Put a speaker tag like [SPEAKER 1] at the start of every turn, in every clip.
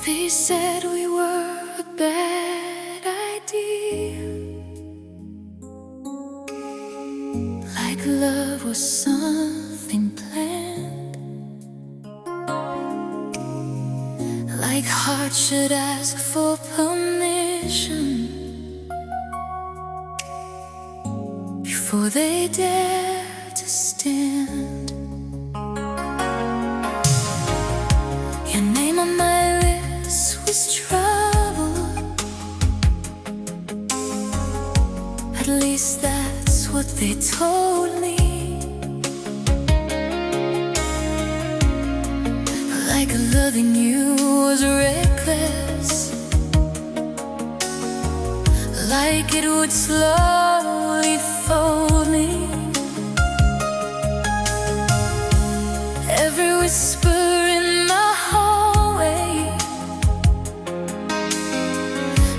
[SPEAKER 1] They said we were a bad idea, like love was something planned, like hearts should ask for permission before they dare to stand. Your name on my list was trouble. At least that's what they told me. Like loving you was reckless, like it would slowly fold me. Every whisper in the hallway,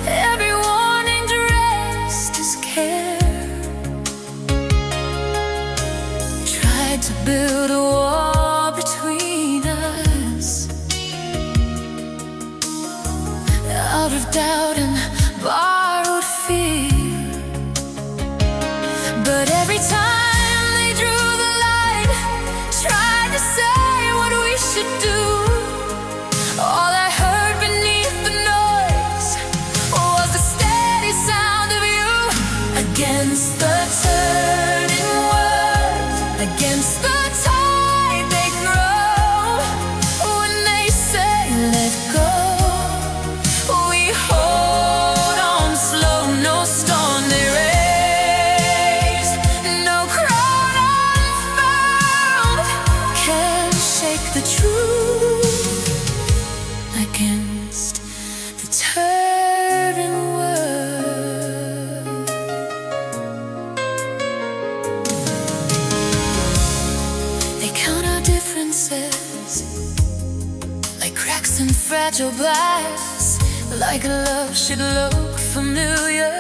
[SPEAKER 1] every warning dressed as care, tried to build a wall between us, out of doubt and borrowed fear. But every time they drew the line, tried to say what we should do, all I heard beneath the noise was the steady sound of you. Against the turning world, against the tide they throw, when they say let go, we hold on slow. No storm they raise, no crowd unfound can shake the truth against the turning world. They count our differences like cracks and fragile glass, like love should look familiar,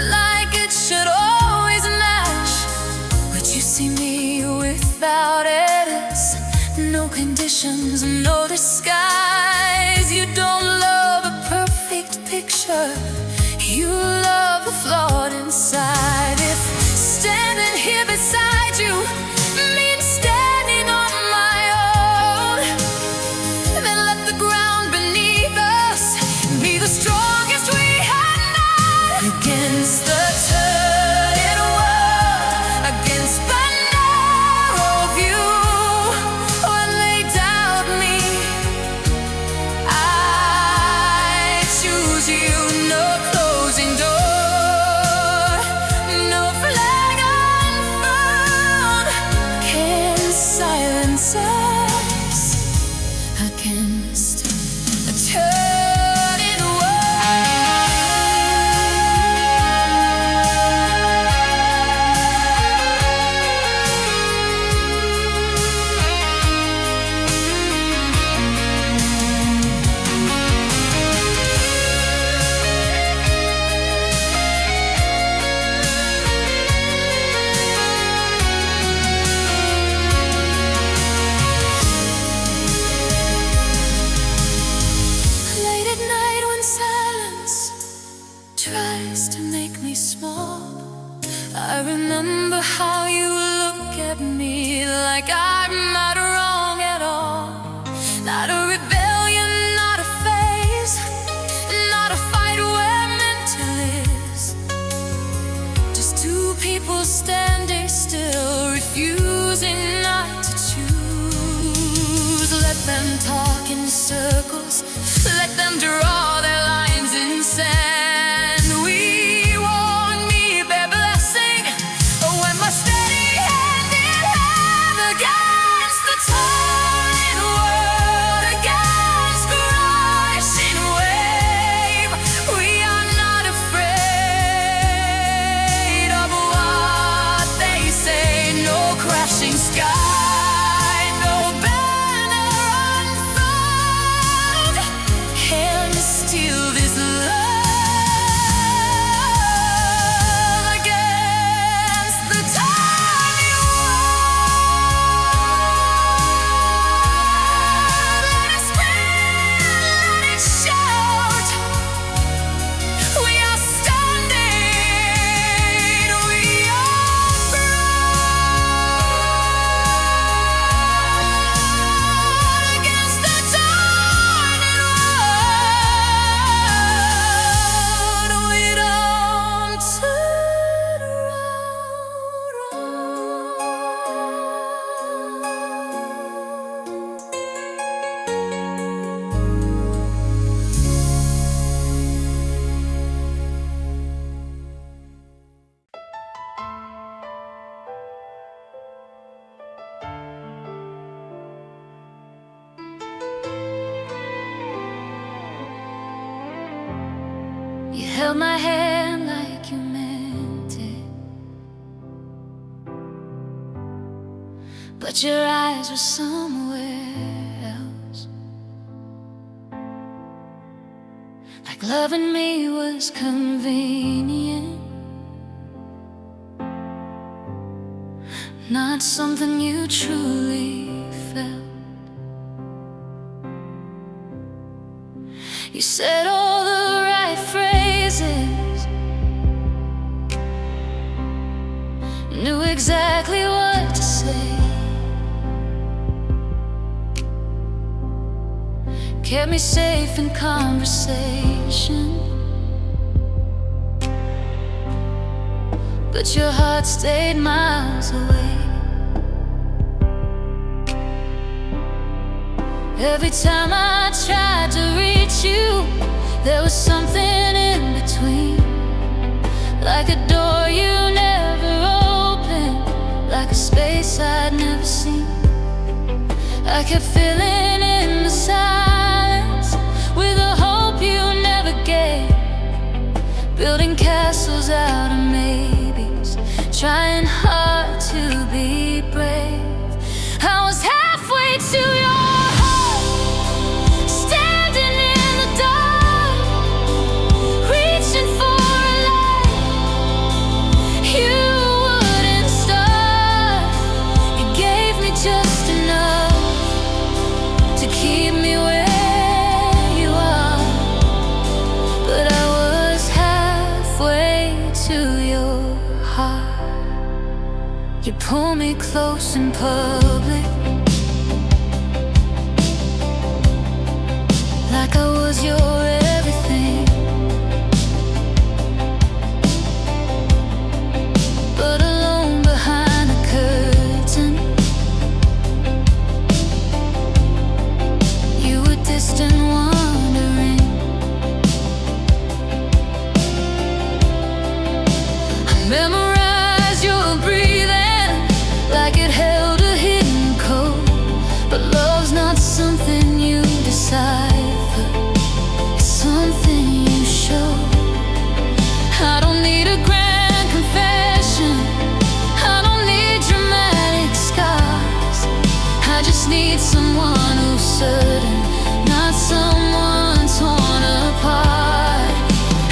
[SPEAKER 1] like it should always match. But you see me without edits, no conditions, no disguise. You don't love a perfect picture, you love the flawed inside. If standing here beside you means standing on my own, then let the ground beneath us be the strongest we have known. Against the turning world, against the narrow view, when they doubt me, I choose you. No closing door, no flag unfurled can silence us against the turning late at night when silence tries to make me small. I remember how you look at me like I'm not wrong at all. Not a rebellion, not a phase, not a fight we're meant to lose. Just two people standing still, refusing not to choose. Let them talk in circles, let them draw their lines in sand. We won't need their blessing when my steady hand in hand against the turning world, against crashing wave. We are not afraid of what they say. No crashing sky, no banner unfurled can held my hand like you meant it, but your eyes were somewhere else. Like loving me was convenient, not something you truly felt. You said all the right phrases, knew exactly what to say, kept me safe in conversation, but your heart stayed miles away. Every time I tried to reach you, there was something in between, like a door you never opened, like a space I'd never seen. I kept filling in the silence with a hope you never gave, building castles out of maybes, trying hard to be brave. I was halfway to your You pull me close in public, like I was your everything, but alone behind the curtain, you were distant, wandering. I memorized your breathing like it held a hidden code, but love's not something you decipher, it's something you show. I don't need a grand confession, I don't need dramatic scars, I just need someone who's certain, not someone torn apart.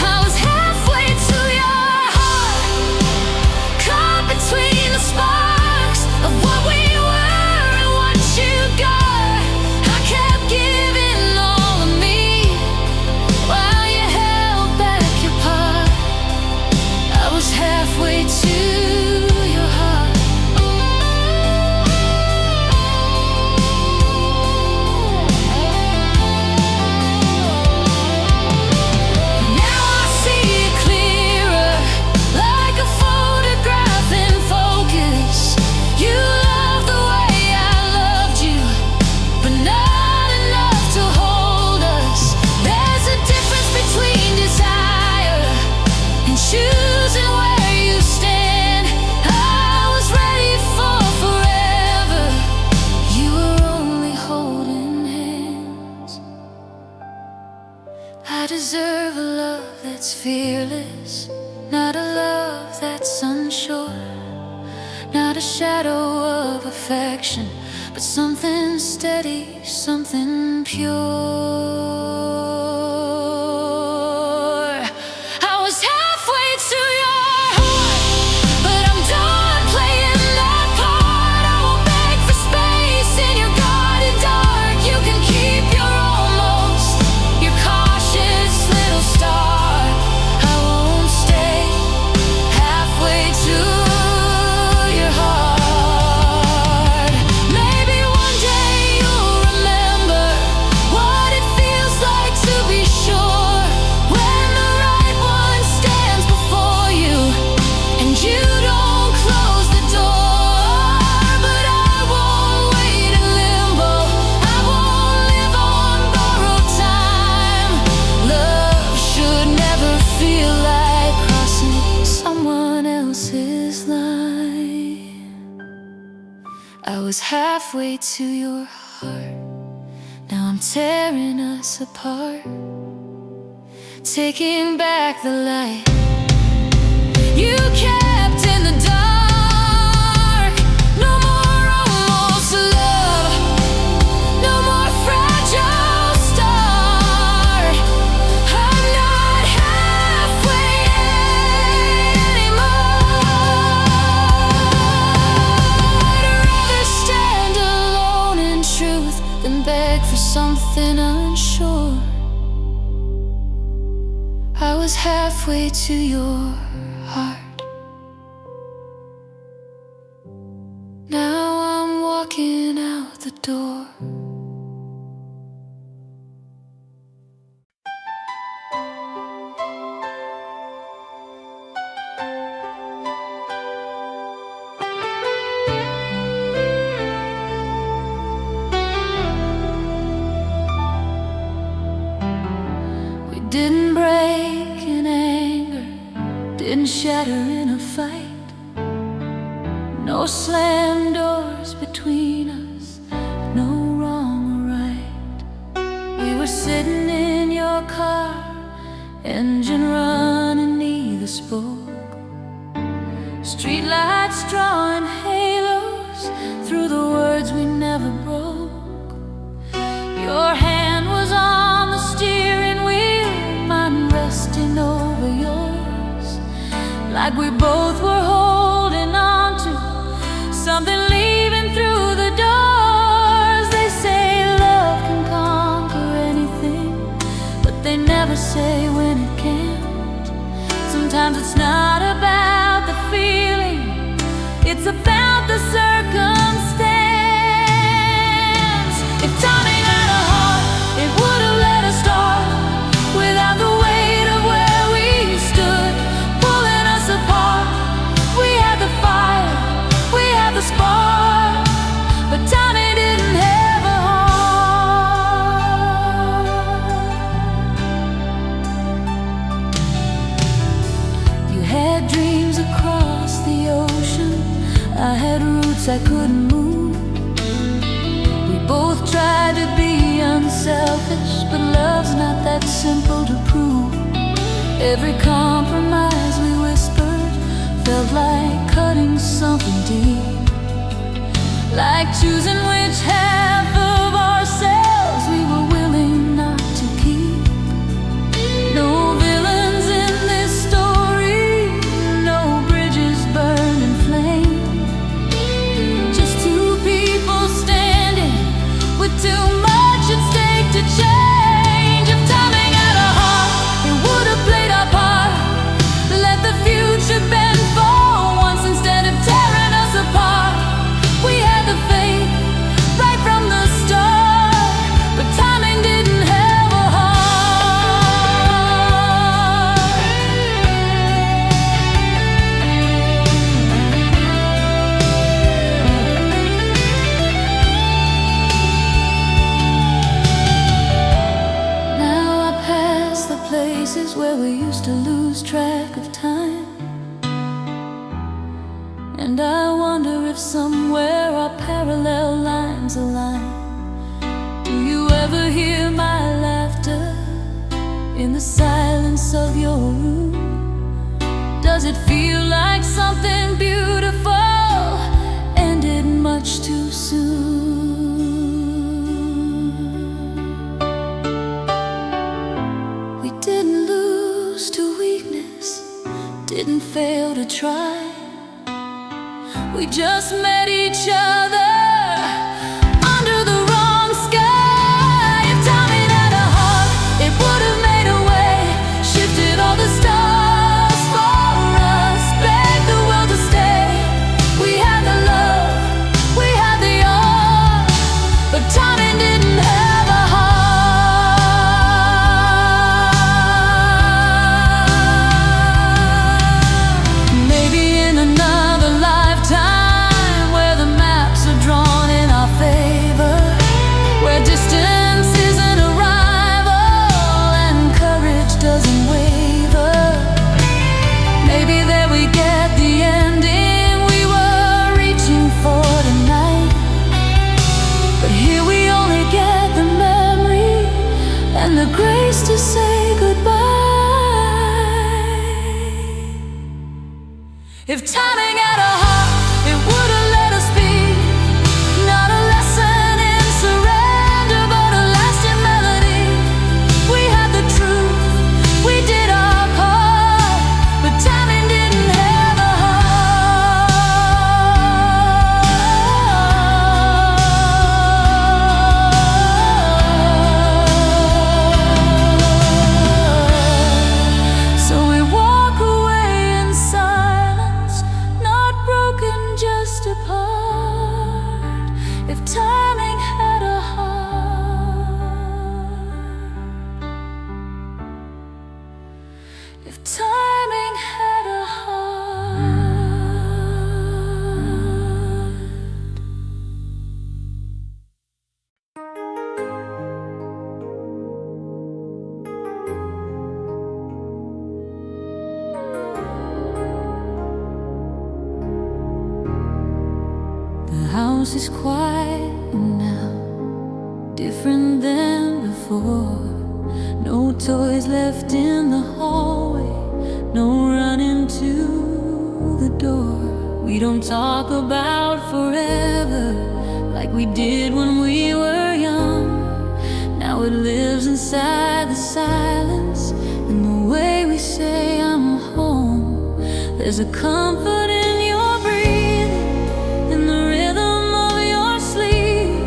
[SPEAKER 1] I was halfway to your heart, caught between the sparks of what we were and what you got. I kept giving all of me while you held back your part. I was halfway to your heart. Now I see it clearer, like a photograph in focus. You love the way I loved you, but not enough to hold us. There's a difference between desire and choosing where you stand. I was ready for forever, you were only holding hands. I deserve a love that's fearless, not a love that's unsure, not a shadow of affection, but something steady, something pure. I was halfway to your heart, but I'm done playing that part. I won't beg for space in your guarded dark. You can keep your almost, your cautious little star. I won't stay halfway to your heart. Maybe one day you'll remember what it feels like to be sure, when the right one stands before you and you don't close the door. But I won't wait in limbo, I won't live on borrowed time. Love should never feel like crossing someone else's line. I was halfway to your heart, now I'm tearing us apart. taking back the light you kept in the dark. No more almost love, no more fragile start. I'm not halfway anymore. I'd rather stand alone in truth than beg for something unsure. I was halfway to your heart. Now I'm walking out the door. We didn't break in anger, didn't shatter in a fight. No slammed doors between us, no wrong or right. We were sitting in your car, engine running, neither spoke. Streetlights drawing halos through the words we never broke. Your hand was on the steering wheel, mine resting over yours, like we both were holding on to something leaving through the doors. They say love can conquer anything, but they never say when it can't. Sometimes it's not about the feeling, it's about the circumstance. If timing had a heart, it would have let us start without the weight of where we stood, pulling us apart. We had the fire, we had the spark, but timing didn't have a heart. You had dreams across the ocean, I had roots I couldn't move. We both tried to be unselfish, but love's not that simple to prove. Every compromise we whispered felt like cutting something deep, like choosing which half of ourselves we were willing not to keep. No villains in this story, no bridges burned in flame, just two people standing with too much at stake to change. If timing had a heart, it would have played our part, let the future bend for once instead of tearing us apart. We had the faith right from the start, but timing didn't have a heart. Now I pass the places where we used to lose track of time, and I wonder if somewhere our parallel lines align. Do you ever hear my laughter in the silence of your room? Does it feel like something beautiful ended much too soon? We didn't lose to weakness, didn't fail to try. We just met each other under the wrong sky. If timing had a heart, it would have made a way, shifted all the stars for us, begged the world to stay. We had the love, we had the art, but timing didn't have a heart. Maybe in another lifetime, where the maps are drawn in our favor, where distance isn't a rival and courage doesn't waver, maybe there we get the ending we were reaching for tonight. But here we only get the memory and the grace to say goodbye. If timing had a heart, it would have let us be. Not a lesson in surrender, but a lasting melody. We had the truth, we did our part, but timing didn't have a heart. So we walk away in silence, not broken, just apart. If timing had a heart, if timing had a heart. The house is quiet now, different than before. No toys left in the hallway, no running to the door. We don't talk about forever like we did when we were young. Now it lives inside the silence, in the way we say I'm home. There's a comfort in your breathing, in the rhythm of your sleep.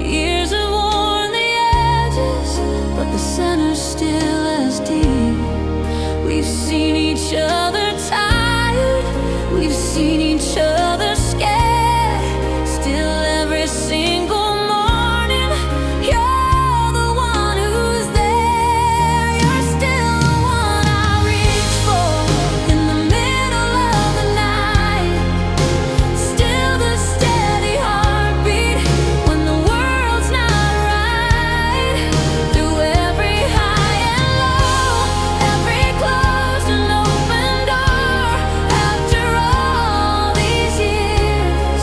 [SPEAKER 1] Years have worn the edges, but the center's still as deep. We've seen each other tired, we've seen each other scared. Still every single morning, you're the one who's there. You're still the one I reach for in the middle of the night. Still the steady heartbeat when the world's not right. Through every high and low, every closed and open door. After all these years,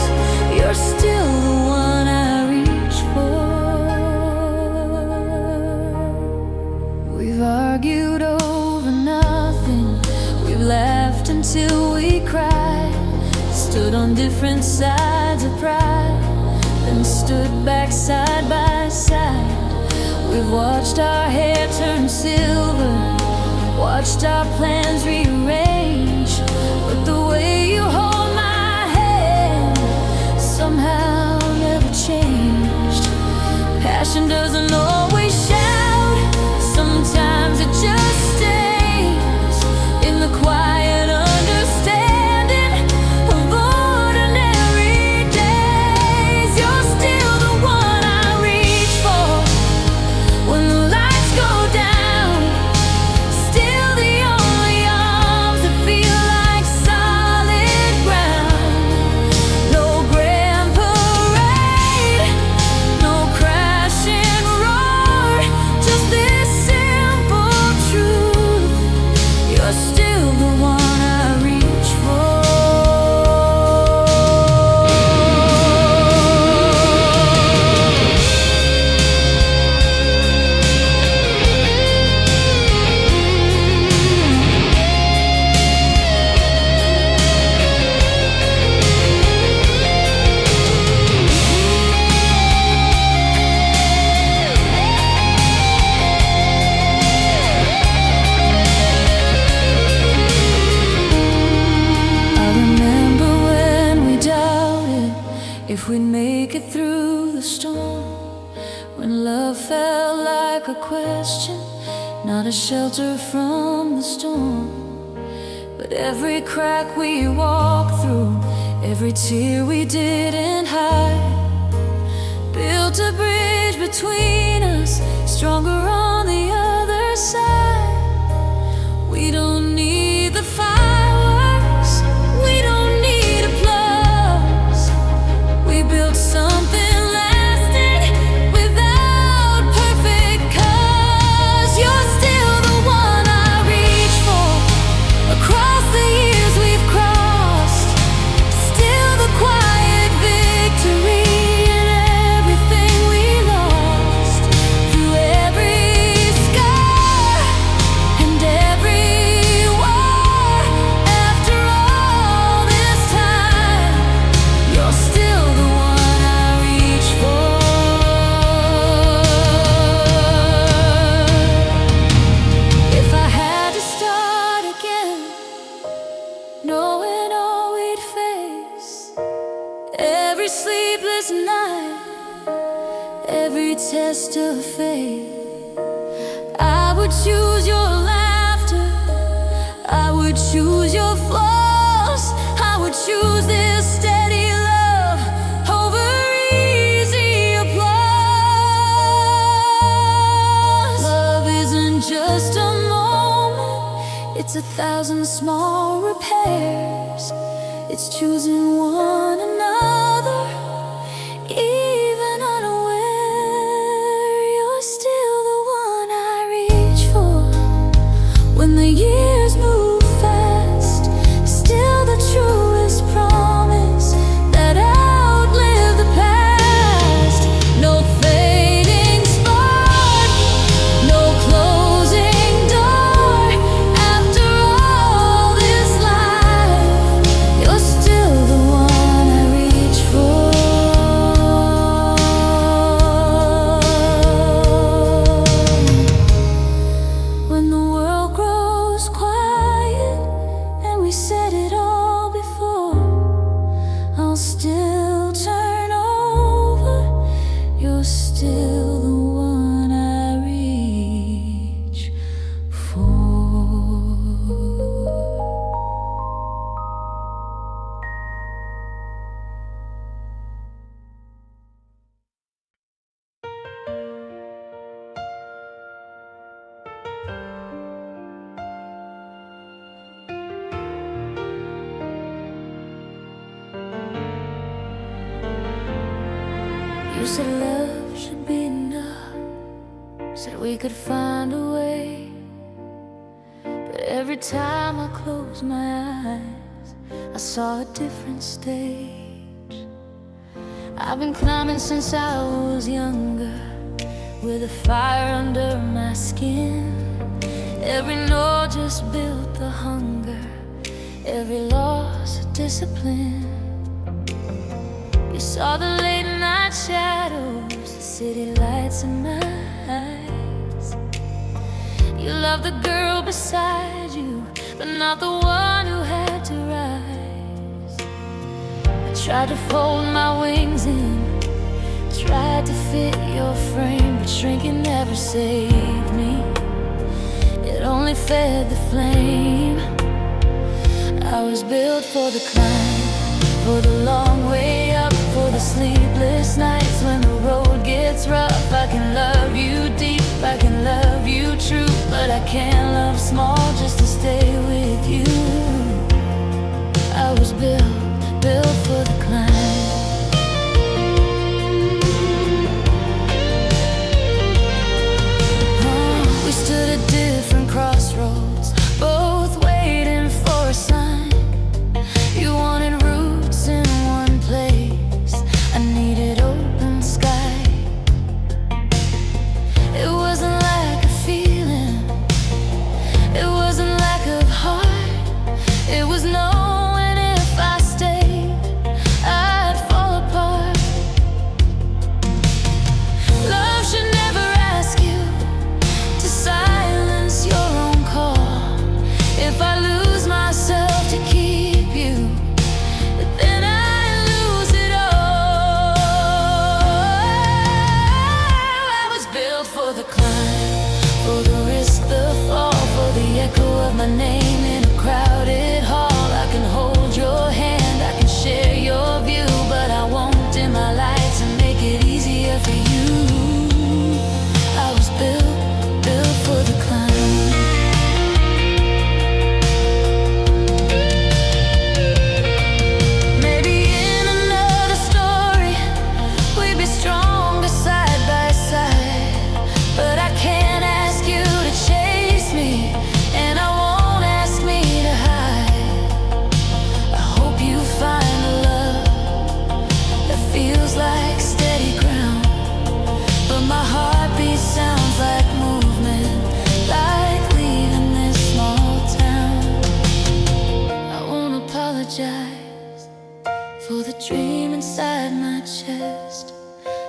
[SPEAKER 1] you're still the one I reach for. We've argued over nothing, we've laughed until we cried, stood on different sides of pride, then stood back side by side. We've watched our hair turn silver, watched our plans rearrange, but the way you hold my hand somehow never changed. Passion doesn't always shout, sometimes it just stays in the quiet understanding of ordinary days. You're still the one I reach for when the lights go down. Still the only arms that feel like solid ground. No grand parade, no crashing roar, just this simple truth. You're still the one I reach for. I remember when we doubted if we'd make it through the storm, when love felt like a question, not a shelter from the storm. But every crack we walked through, every tear we didn't hide, built a bridge between us, stronger on the other side. We don't need the fireworks, we don't need applause. We built something lasting without perfect cause. You're still the one I reach for across the years we've crossed. Still the quiet victory in everything we lost. of faith. I would choose your laughter, I would choose your flaws, I would choose this steady love over easy applause. Love isn't just a moment, it's 1,000 small repairs. It's choosing one another, even unaware. You're still the one I reach for when the years move fast. Still the truest promise that outlived the past. No fading spark, no closing door. After all this life, you're still the one I reach for. When the world grows quiet and we said it all before, I'll still turn over. You're still the one I reach for. You said love should be enough, said we could find a way. But every time I closed my eyes, I saw a different stage. I've been climbing since I was younger, with a fire under my skin. Every no just built the hunger, every loss a discipline. You saw the late night shadows, the city lights in my eyes. You loved the girl beside you, but not the one who had to rise. I tried to fold my wings in, tried to fit your frame, but shrinking never saved me. It only fed the flame. I was built for the climb, for the long way up, for the sleepless nights when the road gets rough. I can love you deep, I can love you true, but I can't love small just to stay with you. I was built for the climb. We stood at different crossroads, both waiting for a sign. You wanted roots in one place, I needed open sky. It wasn't lack of feeling, it wasn't lack of heart. It was knowing if I stayed, I'd fall apart. Love should never ask you to silence your own call. If I lose myself to keep you, then I lose it all. I was built for the climb, for the risk, the fall, for the echo of my name in a crowded hall. I can hold your hand, I can share your view, but I won't dim my lights and make it easier for you. I was built for the climb. Maybe in another story we'd be stronger side by side, but I can't ask you to chase me, and I won't ask me to hide. I hope you find a love that feels like steady ground, but my heartbeat sounds like movement, like leaving this small town. I won't apologize for the dream inside my chest.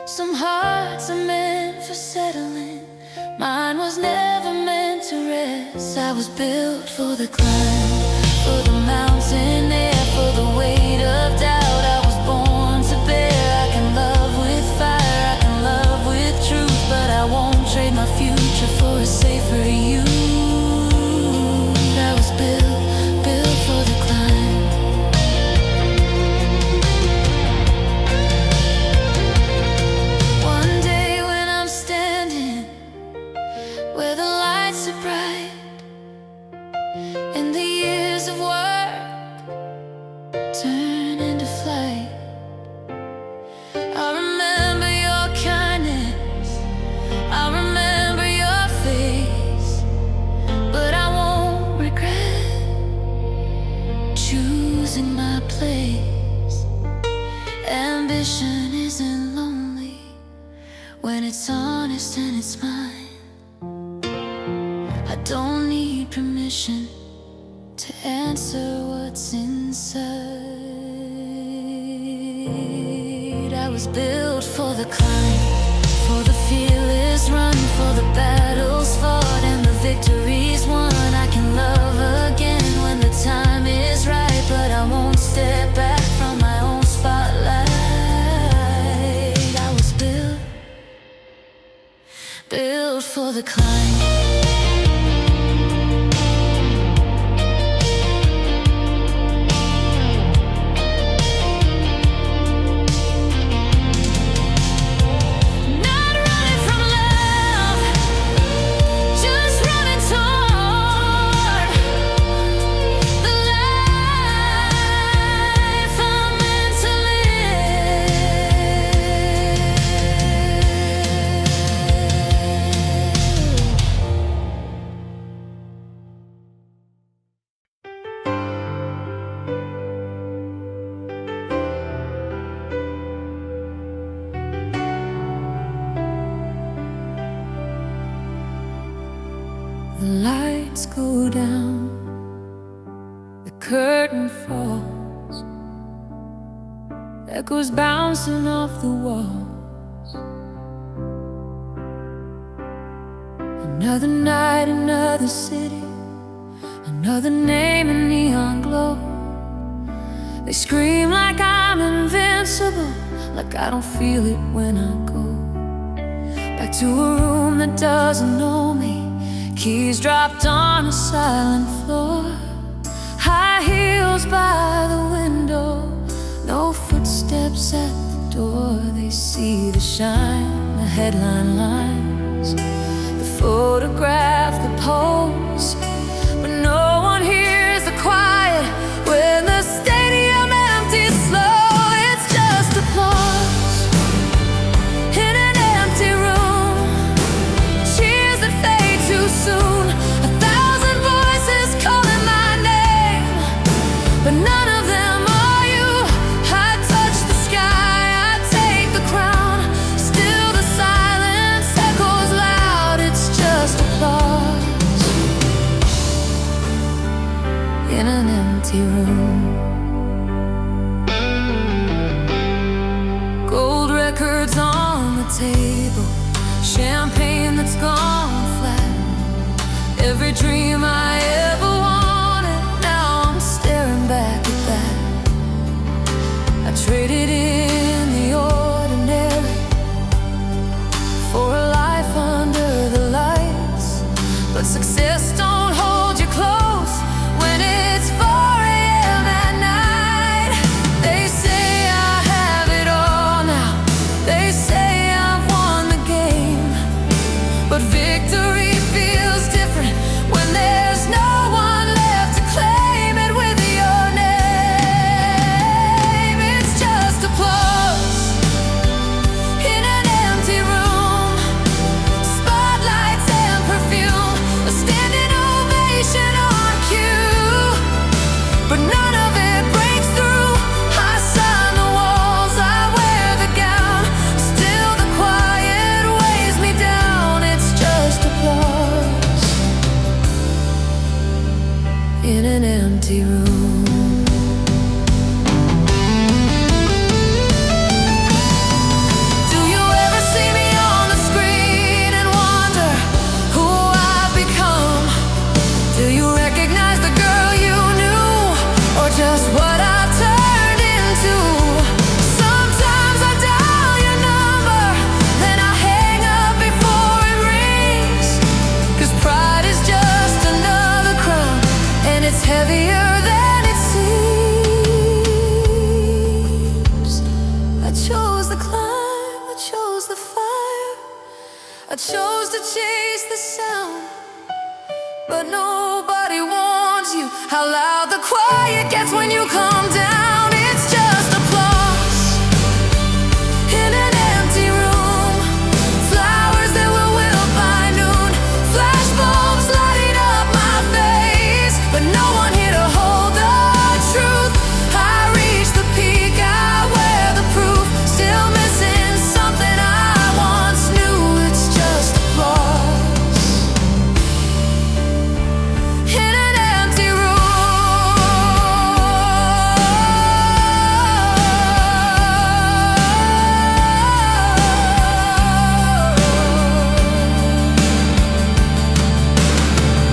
[SPEAKER 1] Some hearts are meant for settling, mine was never meant to rest. I was built for the climb, for the mountain air, for the weight of doubt. I was born to bear. I can love with fire, I can love with truth, but I won't my future for a safer you. I was built for the climb. One day when I'm standing where the lights are bright and the years of work turn into flight, I remember your kindness, I remember your face, but I won't regret choosing my place. Ambition isn't lonely when it's honest and it's mine. I don't need permission to answer what's inside. I was built for the climb, for the fearless run, for the battles fought and the victories won. I can love again when the time is right, but I won't step back from my own spotlight. I was built for the climb. The lights go down, the curtain falls, echoes bouncing off the walls. Another night, another city, another name in neon glow. They scream like I'm invincible, like I don't feel it when I go back to a room that doesn't know me. Keys dropped on a silent floor, high heels by the window, no footsteps at the door. They see the shine, the headline lines, the photograph, the pose, but no one hears the quiet when the stadium empties slow. It's just applause in an empty room, cheers that fade too soon, 1,000 voices calling my name, but none of them are you. I touch the sky, I take the crown, still the silence echoes loud. It's just applause in an empty room. Gold records on the table, champagne that's gone flat, every dream I ever wanted, now I'm staring back at that. I traded in the ordinary for a life under the lights, but success don't hold you close when it's 4 a.m. at night. They say I have it all now, they say I've won the game, but victory feels different when there's no one left to claim it with your name. It's just applause in an empty room, spotlights and perfume, a standing ovation on cue, but none of it breaks through. I sign the walls, I wear the gown, still the quiet weighs me down. It's just applause in an empty room. Do you ever see me on the screen and wonder who I've become? Do you recognize the girl you knew, or just what I've turned into? Sometimes I dial your number, then I hang up before it rings. chase the sound, but nobody warns you how loud the quiet gets when you calm down. It's just applause in an empty room, flowers that will wilt by noon, flashbulbs lighting up my face, but no one here to hold the truth. I reach the peak, I wear the proof, still missing something I once knew. It's just applause in an empty room.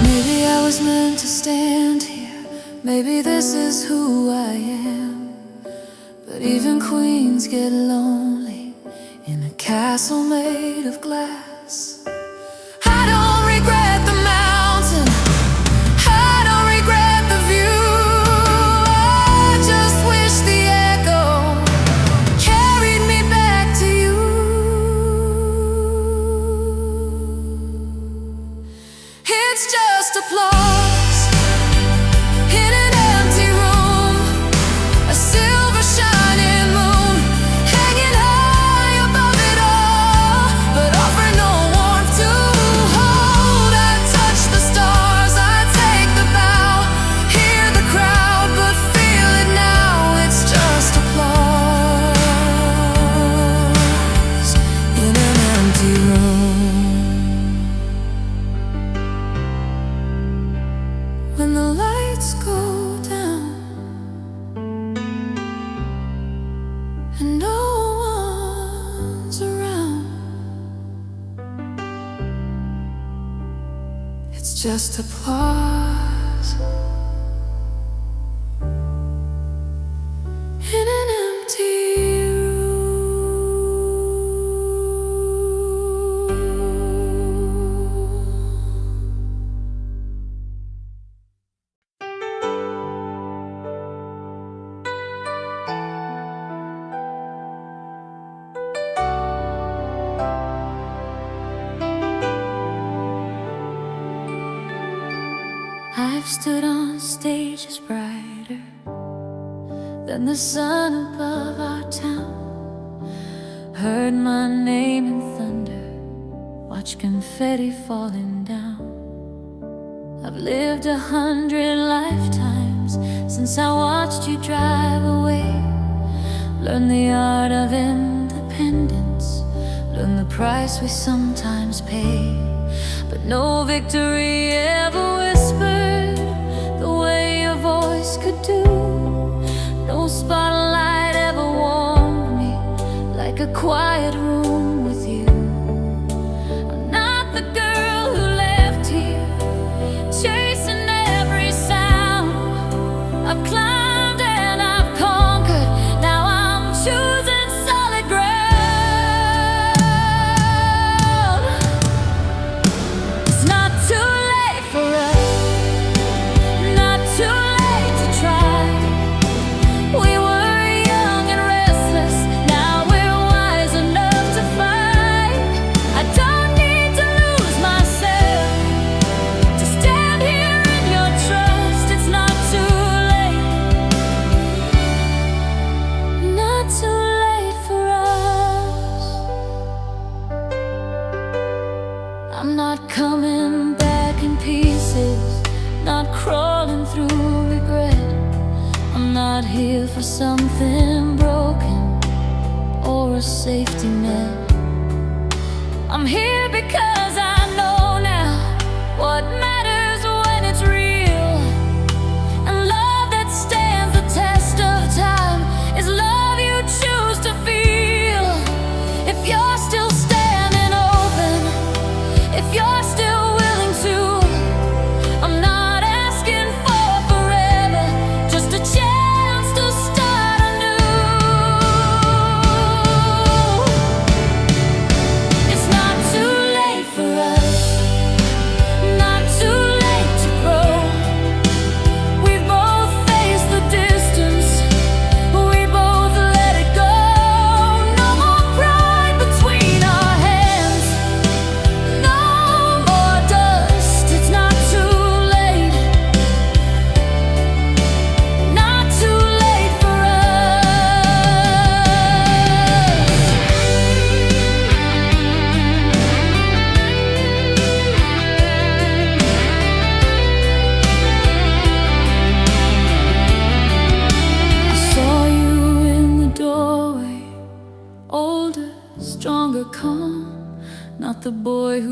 [SPEAKER 1] Maybe I was meant to stand here, maybe this is who I am, but even queens get lonely in a castle made of glass. I don't regret the mountain, I don't regret the view, I just wish the echo carried me back to you. It's just applause in an empty room, a silver shining moon hanging high above it all, but offering no warmth to hold. I touch the stars, I take the bow, hear the crowd, but feel it now. It's just applause in an empty room. When the lights go down and no one's around, it's just applause in an empty room. I've stood on stages brighter than the sun above our town, heard my name in thunder, watched confetti falling down. I've lived 100 lifetimes since I watched you drive away, learned the art of independence, learned the price we sometimes pay, but no victory ever whispered the way your voice could do. No spotlight ever warmed me like a quiet room with you. I'm not the girl who left here chasing every sound. I've climbed and I've conquered, now I'm choosing solid ground. It's not too late for us, not too late to try. We were young and restless, now we're wise enough to fight. I don't need to lose myself to stand here in your trust. It's not too late, not too late for us. I'm not coming back in pieces, not crawling through regret. I'm not here for something broken or a safety net. I'm here because I know now what matters when it's real. And love that stands the test of time is love you choose to feel. If you're still standing open, if you're still willing to, I'm not asking for forever, just a chance to start anew. It's not too late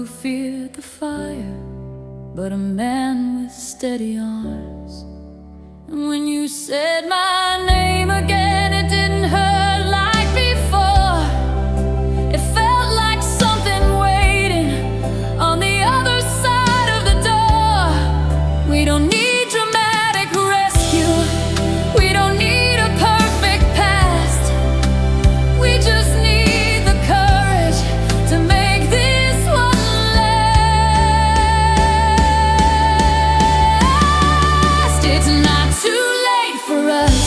[SPEAKER 1] feared the fire, but a man with steady arms. And when you said my name again, it didn't hurt like before. It felt like something waiting on the other side of the door. We don't need dramatic rescue, we don't need a perfect past. We just need the courage to make this one last. It's not too late for us,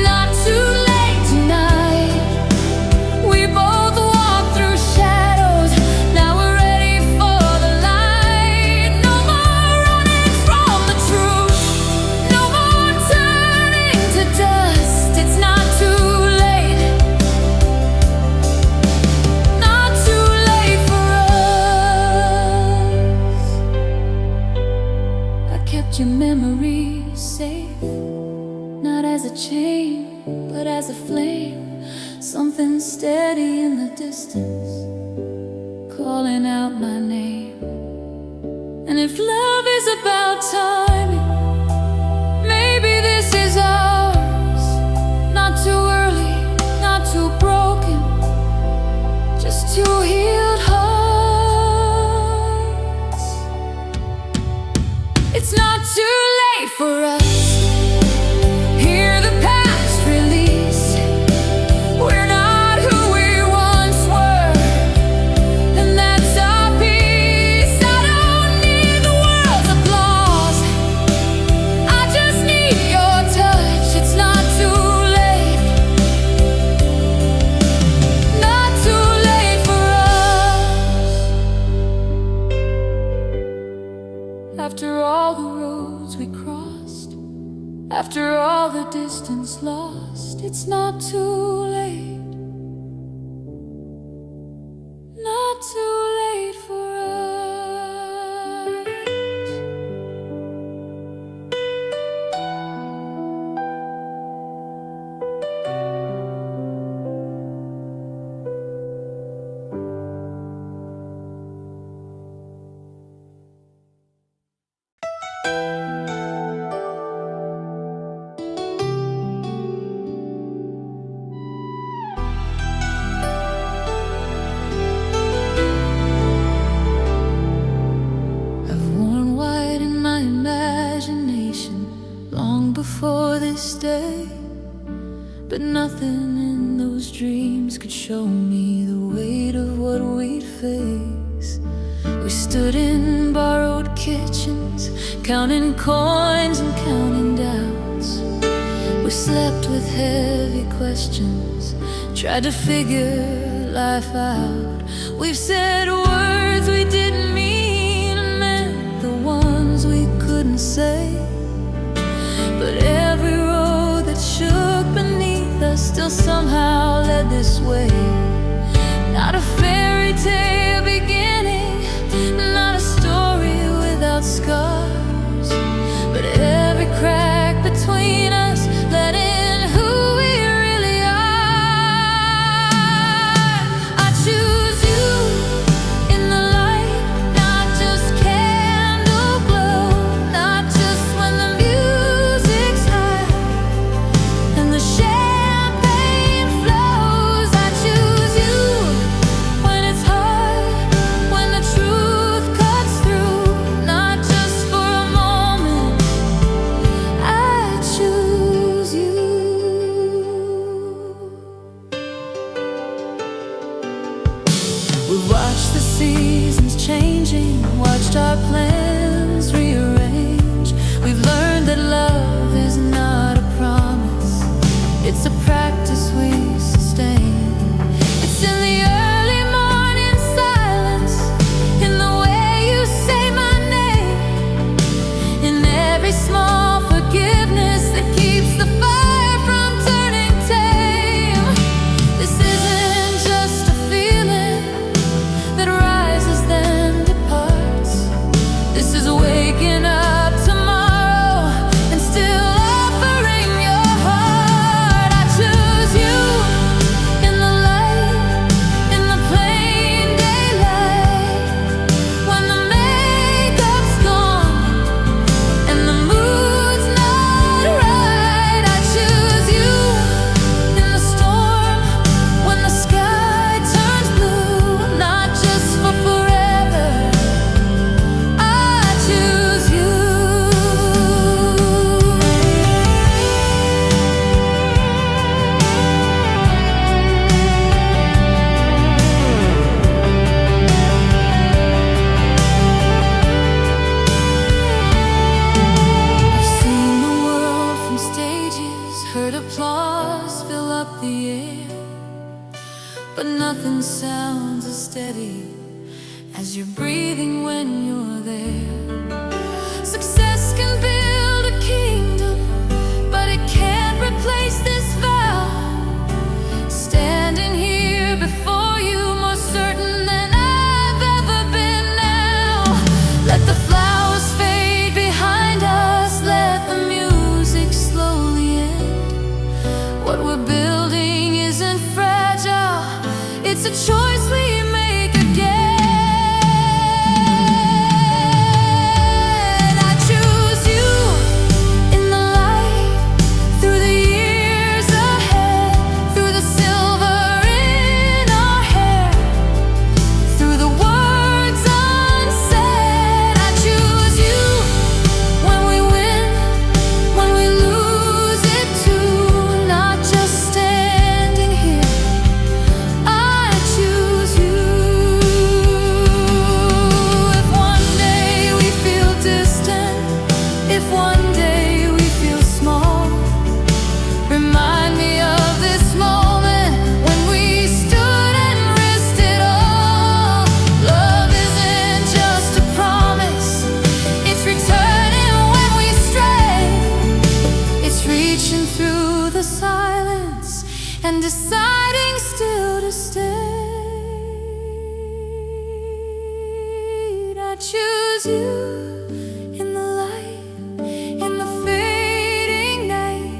[SPEAKER 1] not too late tonight. We both walked through shadows, now we're ready for the light. No more running from the truth, no more turning to dust. It's not too late, not too late for us. I kept your memories safe, not as a chain, but as a flame. Something steady in the distance, calling out my name. And if love is about timing, maybe this is ours. Not too early, not too broken, just two healed hearts. It's not too late for us. Hear the past release. We're not who we once were, and that's our peace. I don't need the world's applause, I just need your touch. It's not too late, not too late for us. After all the roads we crossed, after all the distance lost, it's not too late, not too late for us. I've worn white in my imagination long before this day, but nothing in those dreams could show me the weight of what we'd face. We stood in borrowed kitchens, counting coins and counting doubts. We slept with heavy questions, tried to figure life out. We've said words we didn't mean and meant the ones we couldn't say. But every road that shook beneath us still somehow led this way. Not a fairy tale beginning, not a story without scars, but every crack between us let in who we really are. I choose you in the light, not just candle glow, not just when the music's high and the champagne flows. I choose you when it's hard, when the truth cuts through, not just for a moment. I choose you. We've watched the seasons changing, watched our plans rearrange. We've learned that love is not a promise, it's a practice we sustain. It's in the early morning silence, in the way you say my name, in every small forgiveness that keeps the fire from turning tame. This isn't just a feeling that rises then departs. breathing when you're there. Success can build a kingdom, but it can't replace this vow. Standing here before you, more certain than I've ever been now. Let the flowers fade behind us, let the music slowly end. What we're building isn't fragile, it's a choice we make again. I choose you in the light, through the years ahead, through the silver in our hair, through the words unsaid. I choose you when we win, when we lose it too, not just standing here. I choose you. If one day we feel distant, if one day we feel small, remind me of this moment when we stood and risked it all. Love isn't just a promise, it's returning when we stray. It's reaching through the silence and deciding still to stay. I choose you in the light, in the fading night,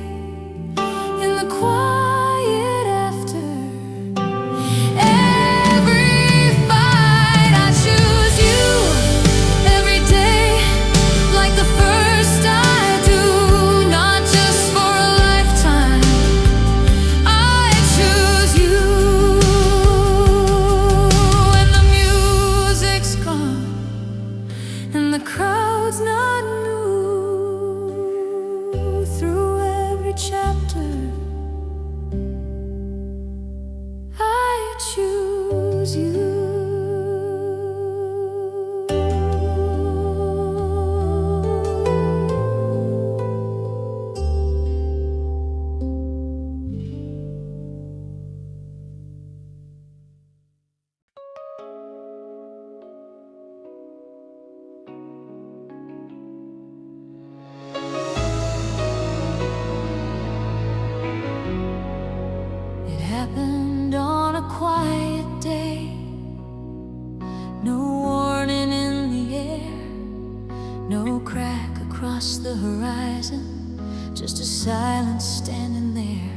[SPEAKER 1] in the quiet after every fight. I choose you every day, like the first I do, not just for a lifetime. I choose you. When the music's gone and the crowd's not new, through every chapter I choose you. It happened on a quiet day, no warning in the air, no crack across the horizon, just a silence standing there.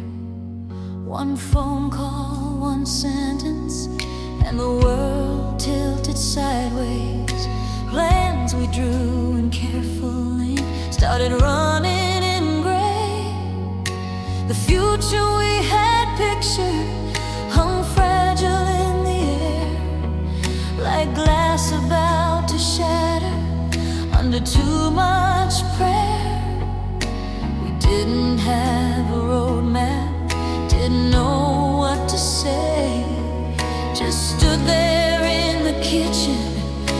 [SPEAKER 1] One phone call, one sentence, and the world tilted sideways. Plans we drew in careful ink started running in gray. The future we had pictured hung fragile in the air, like glass about to shatter under too much prayer. We didn't have a roadmap, didn't know what to say, just stood there in the kitchen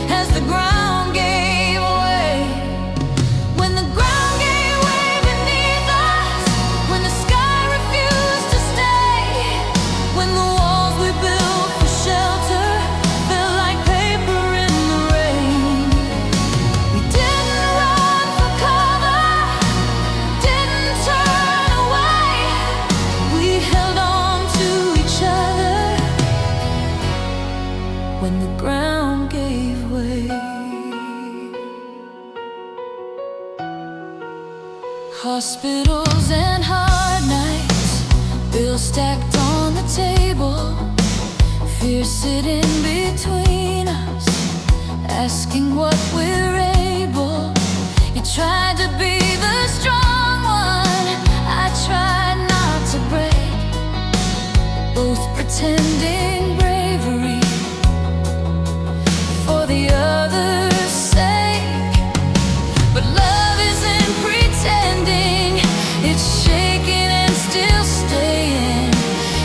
[SPEAKER 1] as the ground gave way. When the ground gave way beneath us, when the sky refused to stay, when the walls we built for shelter felt like paper in the rain. We didn't run for cover, didn't turn away. We held on to each other when the ground gave way. Hospitals and hard nights, bills stacked on the table, fear sitting between us, asking what we're able. You tried to be the strong one, I tried not to break, both pretending bravery for the other's sake. But love isn't pretending, it's shaking and still staying.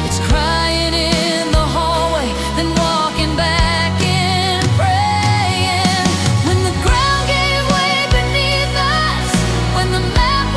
[SPEAKER 1] It's crying in the hallway, then walking back in, praying. When the ground gave way beneath us, when the map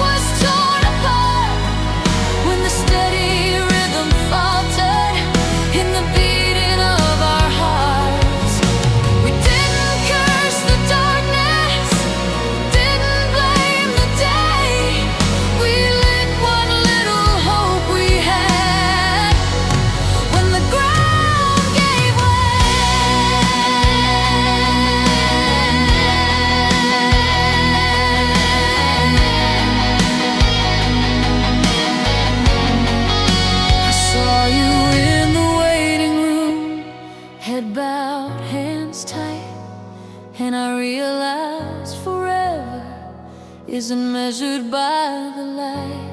[SPEAKER 1] And I realized forever isn't measured by the light.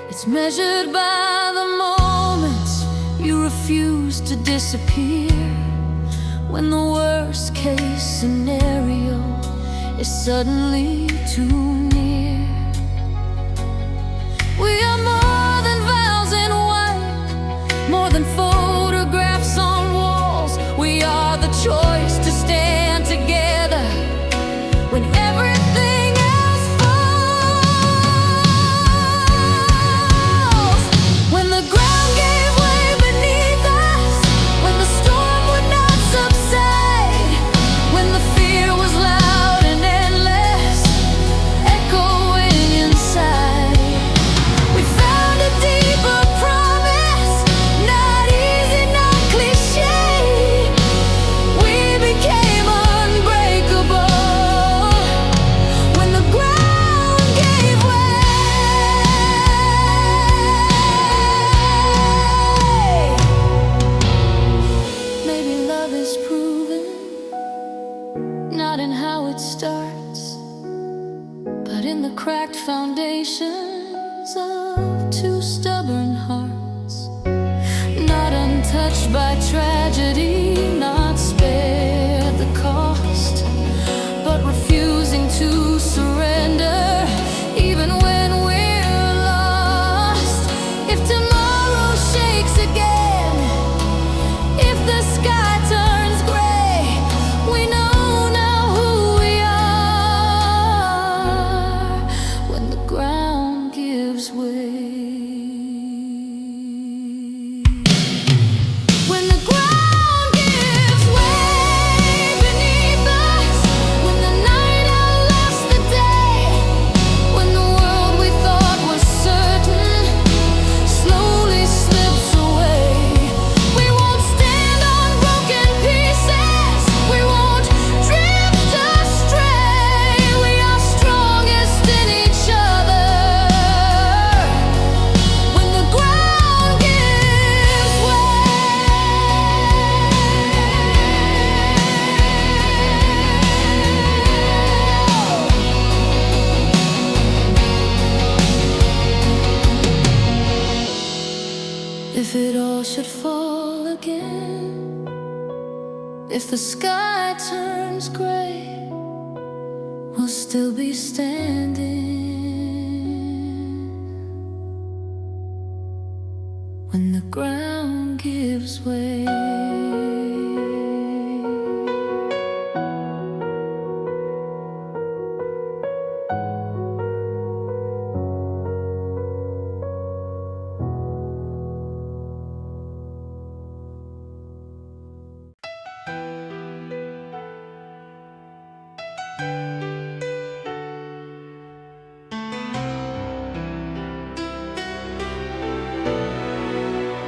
[SPEAKER 1] It's measured by the moments you refuse to disappear. When the worst case scenario is suddenly too near. We are more than vows in white, more than photographs on walls. We are the choice to stand together when everything else falls. When the ground gave way beneath us, when the storm would not subside, when the fear was loud and endless, echoing inside, we found a deeper promise, not easy, not cliche. We became unbreakable when the ground gave way. Maybe love is proven not in how it starts, but in the cracked foundations of two stubborn hearts, not untouched by tragedy, not spared the cost, but refusing to surrender even when we're lost. If tomorrow shakes again, if the sky turns gray, we know now who we are when the ground gives way. When the ground gives way beneath us, when the night outlasts the day, when the world we thought was certain slowly slips away, we won't stand on broken pieces, we won't drift astray. We are strongest in each other when the ground gives way. If it all should fall again, if the sky turns gray, we'll still be standing when the ground gives way.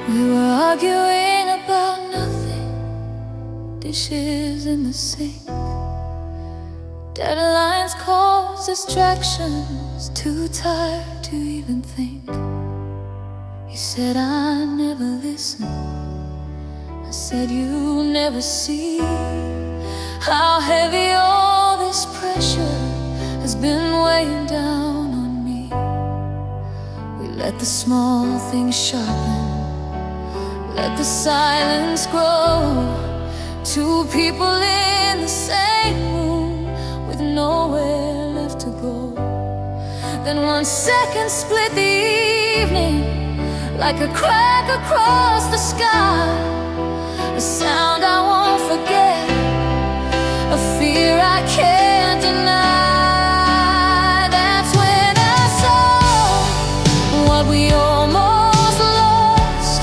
[SPEAKER 1] We were arguing about nothing, dishes in the sink, deadlines cause distractions, too tired to even think. You said I never listen, I said you never see how heavy all this pressure has been weighing down on me. We let the small things sharpen, let the silence grow. Two people in the same room with nowhere left to go. Then 1 second split the evening like a crack across the sky. A sound I won't forget, a fear I can't deny. That's when I saw what we almost lost.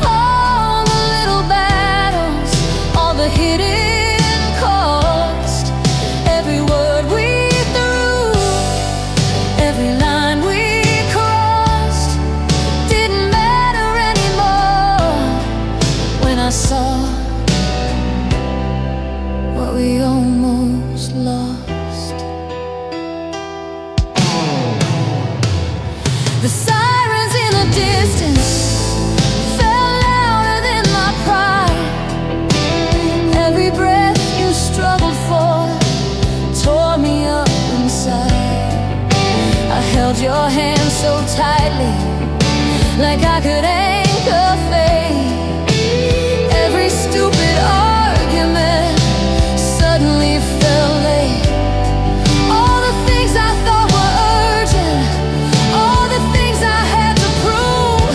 [SPEAKER 1] All the little battles, all the hidden cost. Every word we threw, every line we crossed, didn't matter anymore when I saw what we almost I could anchor fate. Every stupid argument suddenly felt late. All the things I thought were urgent, all the things I had to prove,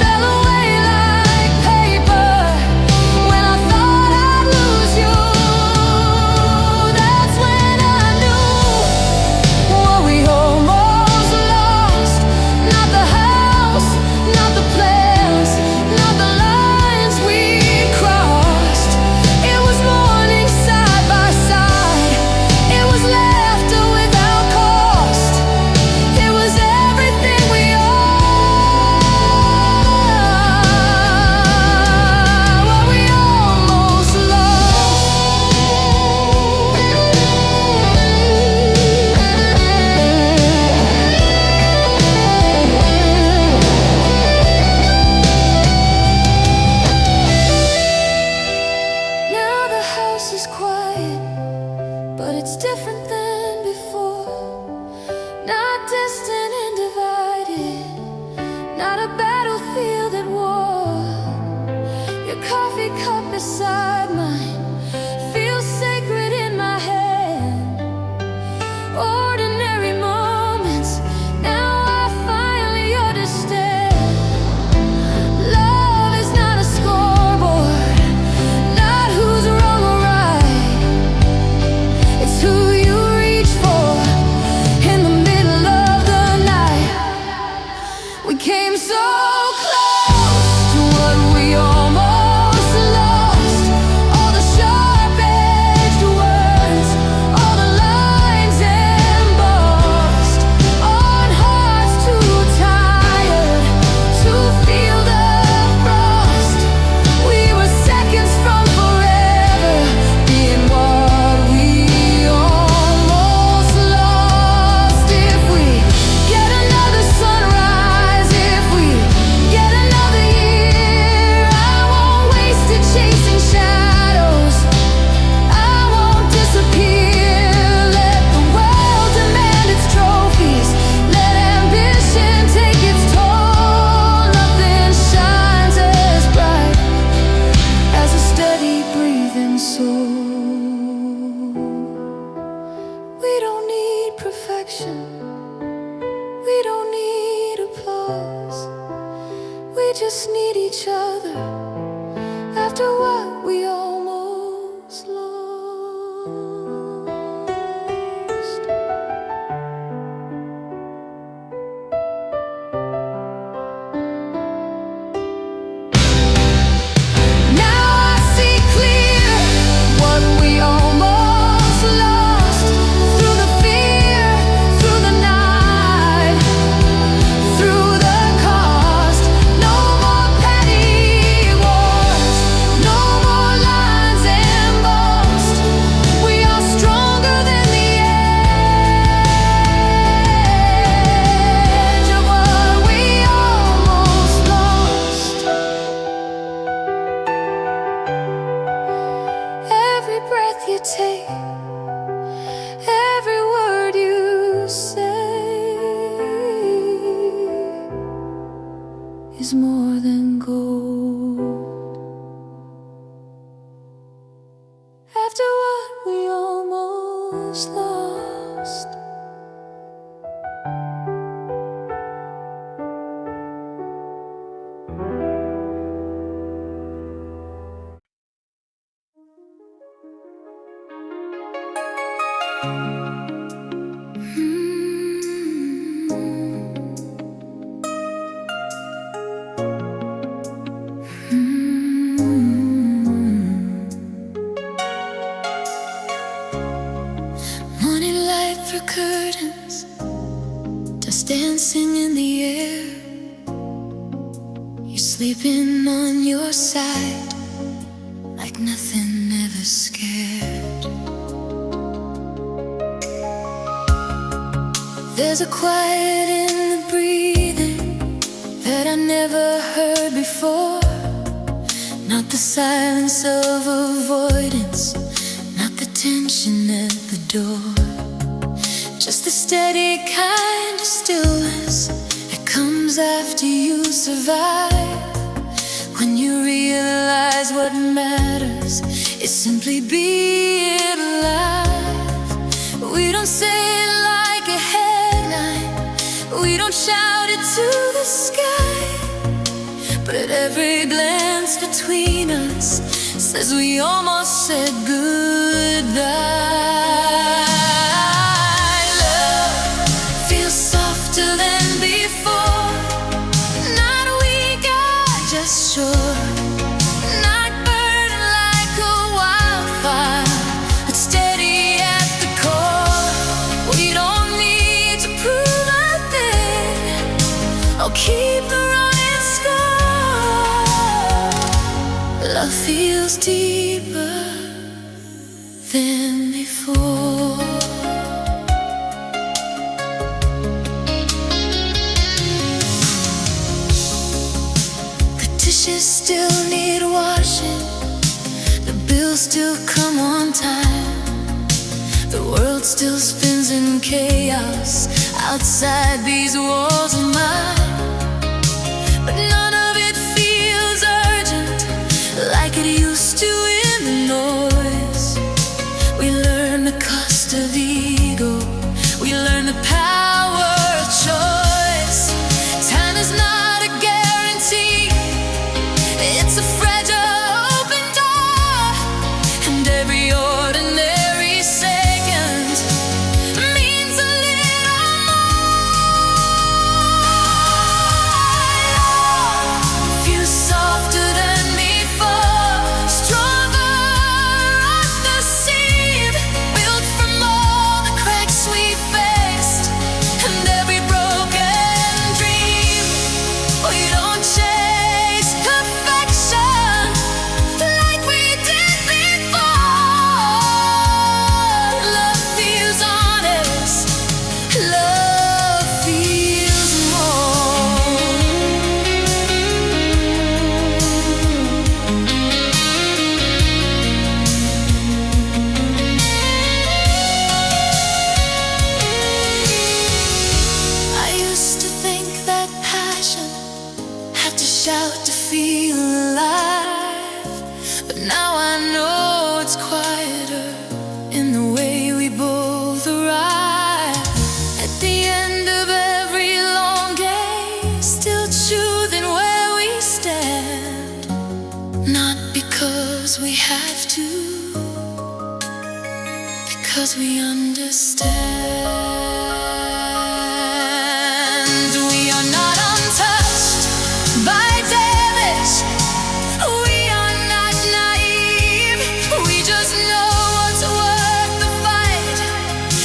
[SPEAKER 1] fell away like paper when I thought I'd lose you. That's when I knew what we almost lost. Not the house, not the plans, not the lines we'd crossed. It was morning side by side. It was laughter without cost. It was everything we are. What we almost lost. Now the house is quiet, but it's different than before. Not distant and divided, not a battlefield at war. Your coffee cup beside mine feels sacred in my hand. Ordinary moments, now I finally understand. Love is not a scoreboard, not who's wrong or right. It's who you reach for in the middle of the night. We came so close to what we almost lost. All the sharp-edged words, all the lines embossed on hearts too tired to feel the frost. We were seconds from forever being what we almost lost. If we get another sunrise, if we get another year, I won't waste it chasing shadows. I won't disappear. Let the world demand its trophies. Let ambition take its toll. Nothing shines as bright as a steady breathing soul. We don't need perfection. We don't need applause. We just need each other after what we almost lost. Now I see clear what we almost lost. Through the fear, through the night, through the cost. No more petty wars, no more lines embossed. We are stronger than the edge of what we almost lost. Every breath you take, every word you say is more than gold. After what we almost lost. Morning light through curtains, dust dancing in the air. You're sleeping on your side like nothing ever scared. There's a quiet in the breathing that I never heard before. Not the silence of avoidance, not the tension at the door. Just the steady kind of stillness that comes comes after you survive, when you realize what matters is simply being alive. We don't say it like a headline, we don't shout it to the sky, but every glance between us says we almost said goodbye. Love feels softer than before, not weak, just sure, not burning like a wildfire, but steady at the core. We don't need to prove a thing or keep the running score. Love feels deeper than before. Dishes still need washing, the bills still come on time, the world still spins in chaos outside these walls of mine. But none of it feels urgent like it used to in the noise. We learn the cost of ego, we learn the power of choice. Time is not a guarantee, it's a fragile open door, and every ordinary second means a little more. Feels softer than before, stronger off the seam, built from all the cracks we faced and every broken dream. We don't chase perfection like we did before. Love feels honest, love feels more. I used to think that passion had to shout to feel alive, but now I know it's quieter in the way we both arrive. At the end of every long day, still choosing where we stand, not because we have to, because we understand. We are not untouched by damage, we are not naive, we just know what's worth the fight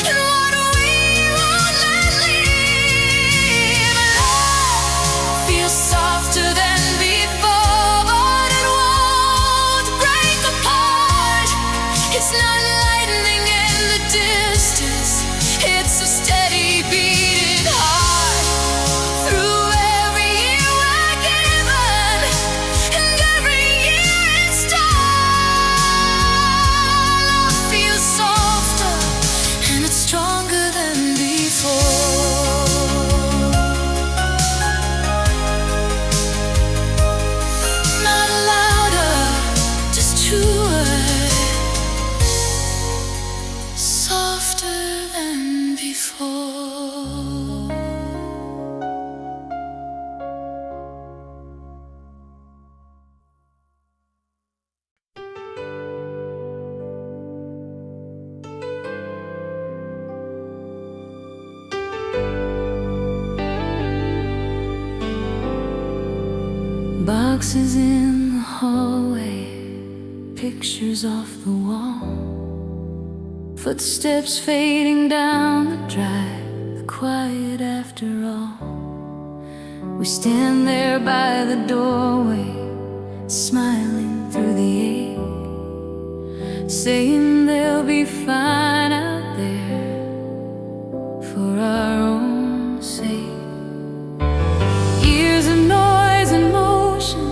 [SPEAKER 1] and what we won't let leave. Love feels softer than before, but it won't break apart. It's not lightning in the distance, it's a steady beating heart. Through every year we're given, and every year it's done. Love feels softer, and it's stronger than before. Not louder, just truer, softer than before. Boxes in the hallway, pictures off the wall, footsteps fading down the drive, quiet after all. We stand there by the doorway, smiling through the ache, saying they'll be fine out there for our own sake. Years of noise and motion,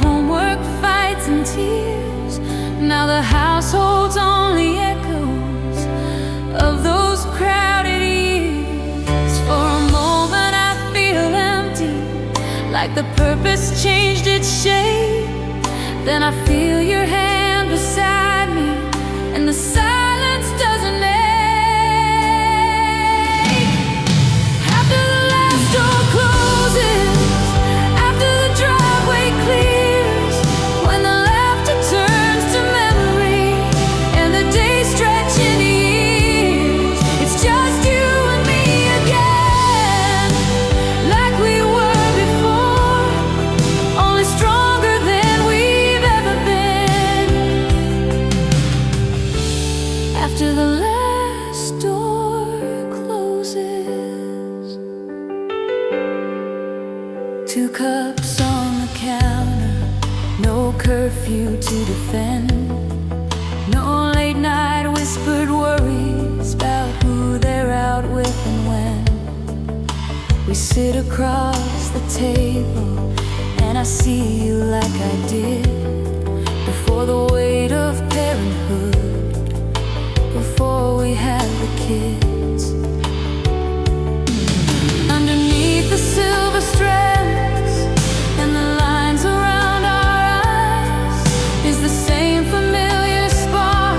[SPEAKER 1] homework, fights and tears. Now the household's only echoes of those crowded years. For a moment I feel empty, like the purpose changed its shape. Then I feel your hand beside me, and the silence doesn't ache. After the last door closes, after the driveway clears, when the laughter turns to memory and the days stretch into years, it's just you and me again, like we were before, only stronger than we've ever been. After the last door closes, 2 cups on the counter, no curfew to defend, no late night whispered worries about who they're out with and when. We sit across the table, and I see you like I did before the weight of parenthood, before we had the kids. Underneath the silver strands and the lines around our eyes is the same familiar spark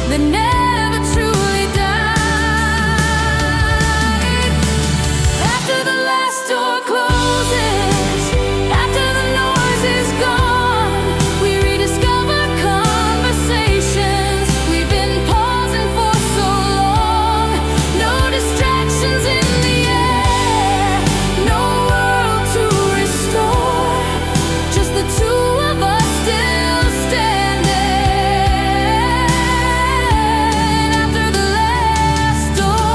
[SPEAKER 1] that never truly died. After the last door closes, after the noise is gone, we rediscover conversations we've been pausing for so long. No distractions in the air, no world to restore, just the two of us still standing. After the last door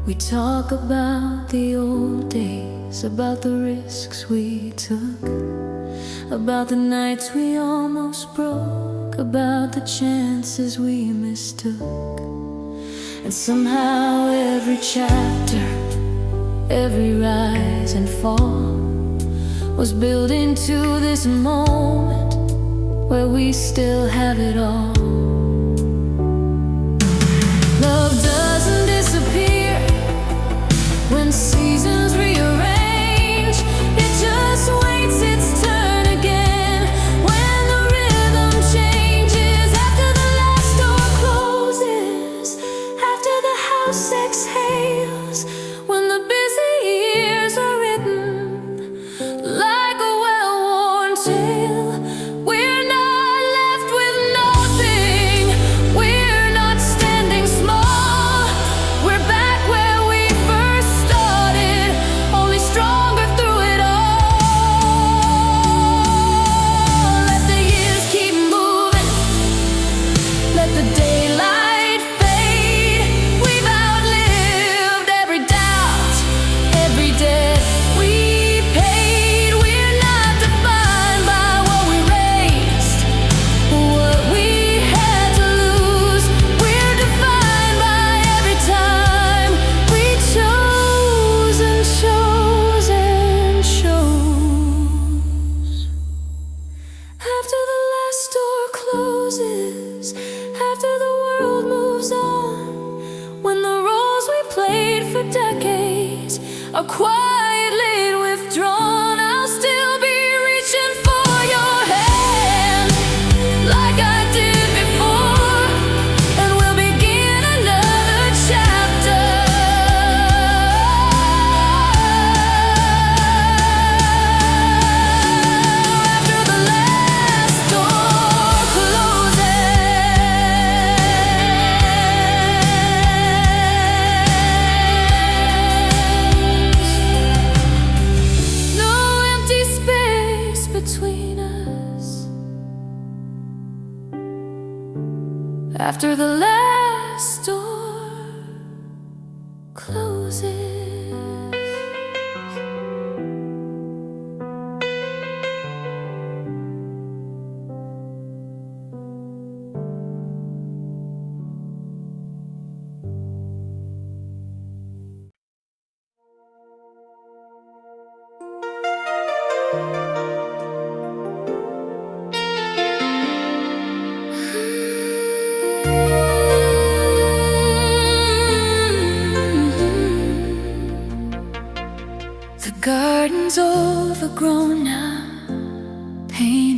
[SPEAKER 1] We talk about the old days, about the risks we took, about the nights we almost broke, about the chances we mistook. And somehow every chapter, every rise and fall was built into this moment where we still have it all. Love doesn't disappear when seasons rearrange, it just waits its turn again when the rhythm changes. After the last door closes, after the house exhales, when the busy years are written like a well-worn tale, we're not left with nothing, we're not standing small, we're back where we first started, only stronger through it all. Let the years keep moving, let the daylight fade. We've outlived every doubt, every debt we paid. We're not defined by what we raised, what we had to lose. We're defined by every time we chose and chose and chose. After the last door closes, after the world moves on, when the roles we played for decades are quietly withdrawn, I'll still be reaching for your hand like I did before, and we'll begin another chapter. After the last door closes, no empty space between us. After the last door closes.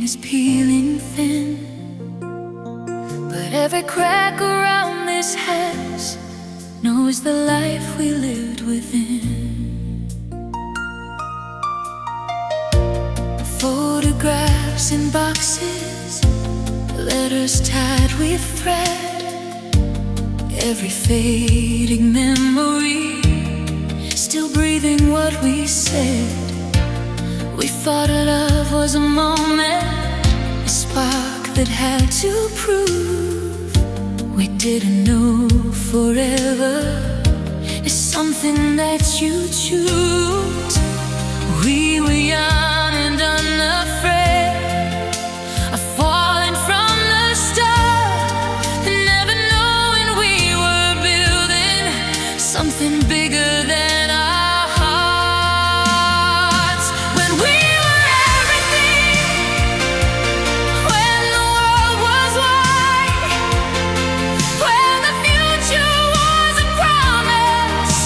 [SPEAKER 1] is peeling thin, but every crack around this house knows the life we lived within. Photographs in boxes, letters tied with thread, every fading memory still breathing what we said. We thought love was a moment, a spark that had to prove. We didn't know forever is something that you choose. We were young and unafraid of falling from the start, never knowing we were building something bigger than our hearts. When we were everything, when the world was wide, when the future was a promise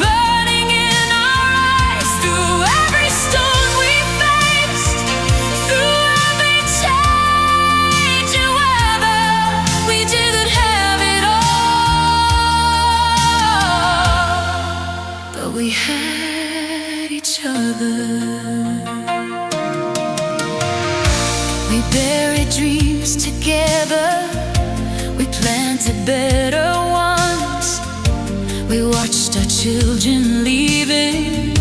[SPEAKER 1] burning in our eyes, through every storm we faced, through every change and weather, we didn't have it all, but we had each other. We buried dreams together, we planted better ones. We watched our children leaving,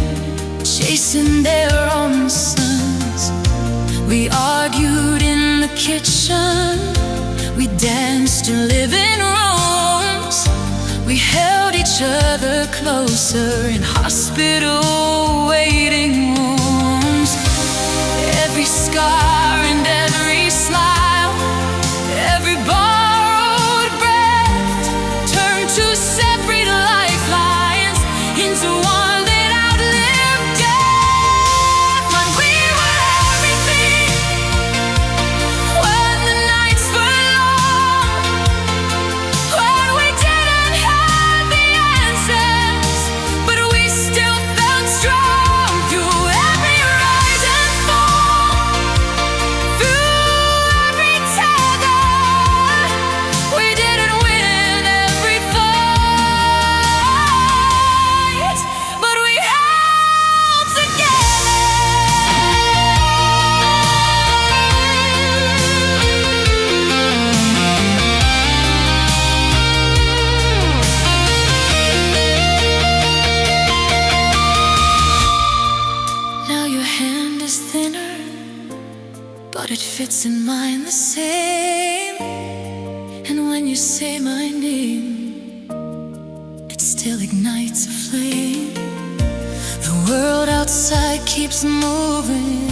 [SPEAKER 1] chasing their own sons. We argued in the kitchen, we danced in living rooms. We held each other closer in hospital waiting rooms. Every scar and every smile, every borrowed breath turned to separate lifelines into one that outlived death. When we were everything, when the nights were long, when we didn't have the answers, but we still felt strong. Through every rise and fall, through every tether, we didn't win every fight, but we held together. Now your hand is thinner, but it fits in mine the same. And when you say my name, it still ignites a flame. The world outside keeps moving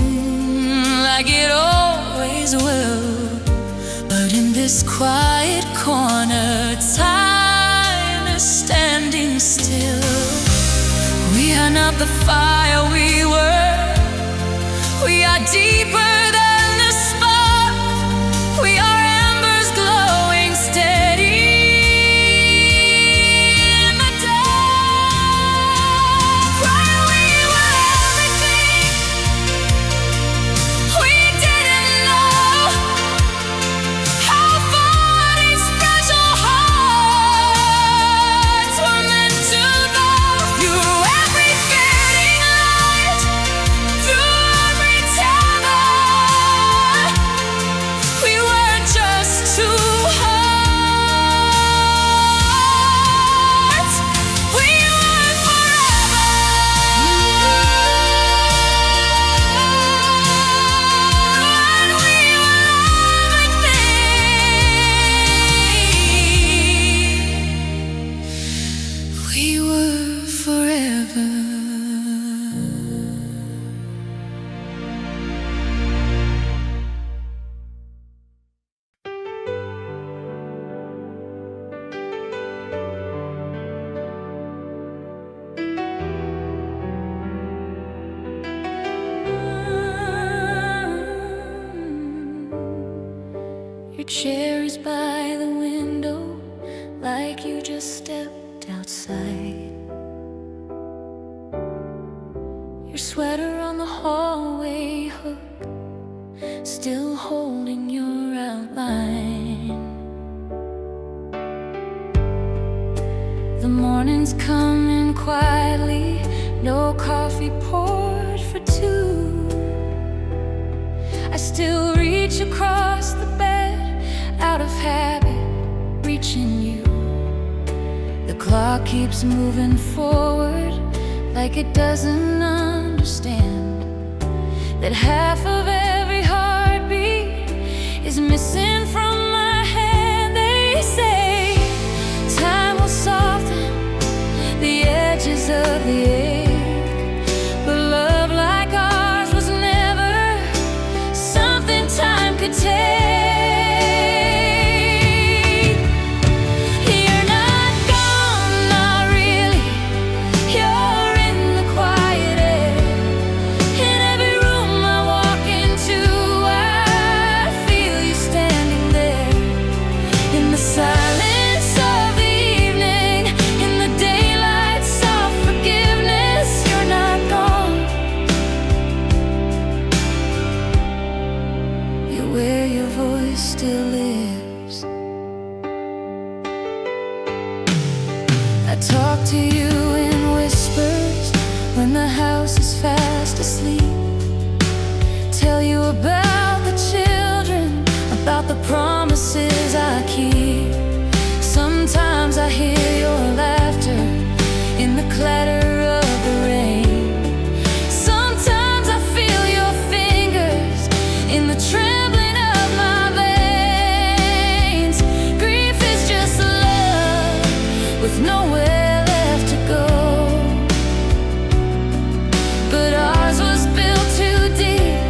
[SPEAKER 1] like it always will, but in this quiet corner, time is standing still. We are not the fire we were, we are deeper than the spark. We are embers glowing steady in the dark. When we were everything, we didn't know how far these fragile hearts were meant to go. Through every fading light, through every tether, we were just two hearts. We were forever. When we were everything, we were forever. Your chair is by the window, like you just stepped outside. Your sweater on the hallway hook still holding your outline. The mornings come in quietly, no coffee poured for two. I still reach across the bed, out of habit, reaching you. The clock keeps moving forward, like it doesn't understand that half of every heartbeat is missing from my hand. They say time will soften the edges of the ache, but love like ours was never something time could take. Where your voice still lives. I talk to you in whispers when the house is fast asleep. Tell you about the children, about the promises I keep. Sometimes I hear your laughter in the clatter of the rain. Sometimes I feel your fingers in the trembling with nowhere left to go. But ours was built too deep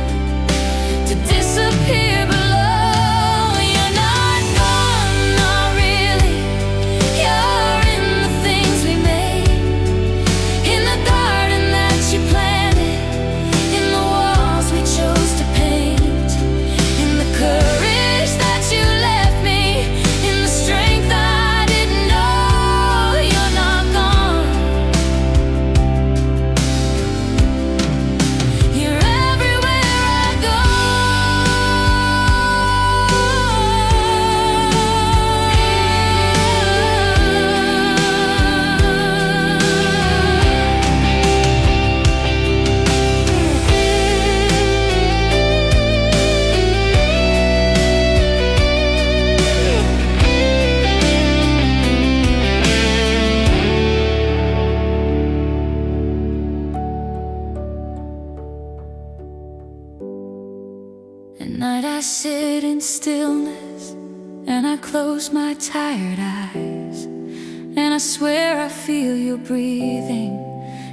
[SPEAKER 1] to disappear below. You're not gone, not really. You're in the things we made, in the garden that you planted, in the walls we chose to paint, in the courage that you left me, in the strength I didn't know. At night I sit in stillness and I close my tired eyes, and I swear I feel you breathing